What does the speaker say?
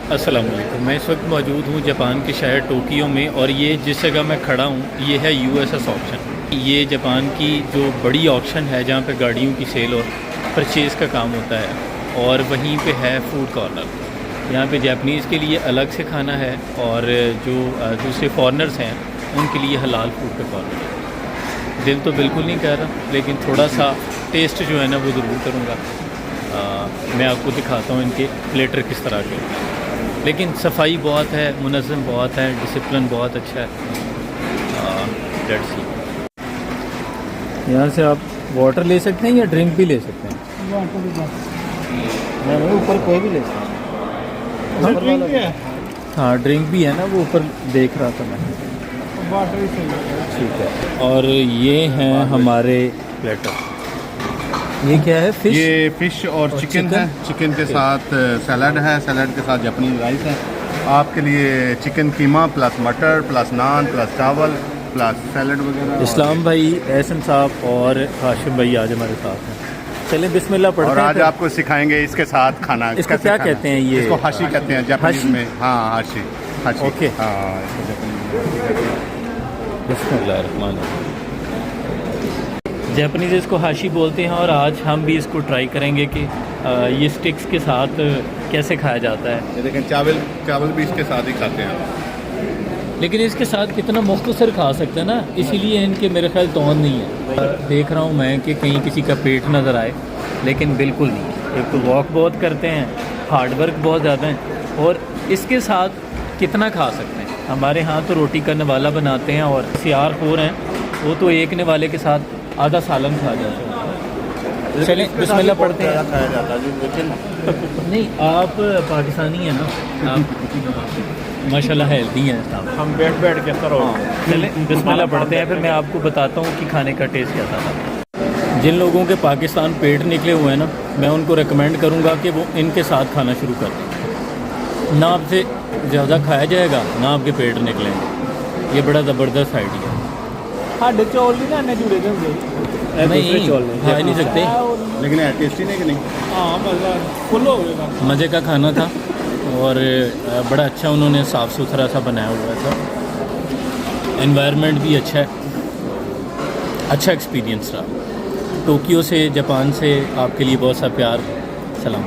अस्सलाम वालेकुम। मैं इस वक्त मौजूद हूँ जापान के शहर टोक्यो में, और ये जिस जगह मैं खड़ा हूँ ये है यूएसएस ऑक्शन। ये जापान की जो बड़ी ऑक्शन है जहाँ पे गाड़ियों की सेल और परचेज़ का काम होता है, और वहीं पे है फूड कॉर्नर। यहाँ पे जापानीज़ के लिए अलग से खाना है, और जो दूसरे फॉरनर्स हैं उनके लिए हलाल फूड का कॉर्नर है। दिल तो बिल्कुल नहीं कर रहा, लेकिन थोड़ा सा टेस्ट जो है ना वो ज़रूर करूँगा। मैं आपको दिखाता हूँ इनके प्लेटर किस तरह के होते हैं। लेकिन सफाई बहुत है, मुनज़्ज़म बहुत है, डिसिप्लिन बहुत अच्छा है। डेट्स सी। यहाँ से आप वाटर ले सकते हैं या ड्रिंक भी ले सकते हैं? वाटर भी बस। नहीं, ऊपर कोई भी ले सकते हैं। हाँ, ड्रिंक भी है ना, वो ऊपर देख रहा था मैं। वाटर भी चाहिए। ठीक है। और ये हैं हमारे प्लेटर। ये क्या है? फिश? ये फिश और चिकन है। चिकन के साथ सैलड है, सैलड के साथ जापानी राइस है। आपके लिए चिकन कीमा प्लस मटर प्लस नान प्लस चावल प्लस सैलड वगैरह। इस्लाम भाई, एहसन साहब और हाशिम भाई आज हमारे साथ हैं। चलें बिस्मिल्लाह पढ़ते हैं। और आज आपको सिखाएंगे इसके साथ खाना। इसको क्या कहते हैं? ये इसको हाशी कहते हैं जापानीज में। हाँ, हाशी। हाशी। ओके। हाँ, इसको जापानी में बिस्मिल्लाह रहमान रहीम। जापानीज इसको हाशी बोलते हैं, और आज हम भी इसको ट्राई करेंगे कि ये स्टिक्स के साथ कैसे खाया जाता है। ये देखें, चावल भी इसके साथ ही खाते हैं। लेकिन इसके साथ कितना मुख्तसर खा सकते हैं ना, इसीलिए इनके मेरे ख्याल तौन नहीं है। देख रहा हूँ मैं कि कहीं किसी का पेट नज़र आए, लेकिन बिल्कुल नहीं। एक तो वॉक बहुत करते हैं, हार्ड वर्क बहुत ज़्यादा है, और इसके साथ कितना खा सकते हैं। हमारे यहाँ तो रोटी का नवाला बनाते हैं, और सियार खोर हैं वो तो एक नवाले के साथ आधा सालन खा जाते हैं। चलें बिस्मिल्लाह पढ़ते हैं। खाया जाता है। नहीं, आप पाकिस्तानी हैं ना, आप माशाल्लाह हेल्दी हैं साहब। हम बैठ के करो। चलें बिस्मिल्लाह पढ़ते हैं, फिर मैं आपको बताता हूँ कि खाने का टेस्ट कैसा था। जिन लोगों के पाकिस्तान पेट निकले हुए हैं ना, मैं उनको रेकमेंड करूँगा कि वो इनके साथ खाना शुरू कर दें। ना आपसे ज़्यादा खाया जाएगा, ना आपके पेट निकलेंगे। ये बड़ा ज़बरदस्त आइडिया है। साढ़े चौल भी ना जुड़े दे होंगे। नहीं, खा ही नहीं सकते, लेकिन है टेस्टी नहीं कि नहीं? हाँ, मज़ा फुल हो गया। मज़े का खाना था, और बड़ा अच्छा उन्होंने साफ़ सुथरा सा बनाया हुआ था। एनवायरनमेंट भी अच्छा है, अच्छा एक्सपीरियंस रहा। टोक्यो से, जापान से आपके लिए बहुत सा प्यार, सलाम।